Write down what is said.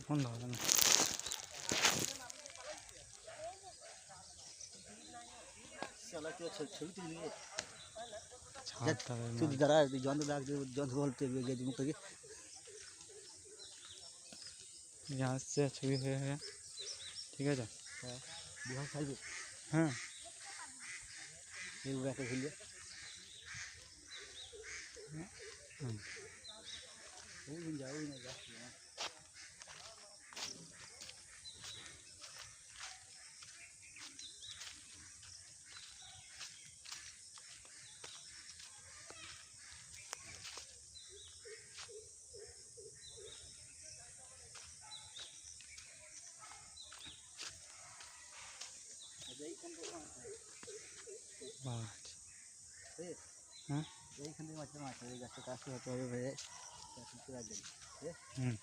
বন্ধ হবে না। यहाँ से छवि है, ठीक है। हाँ हाँ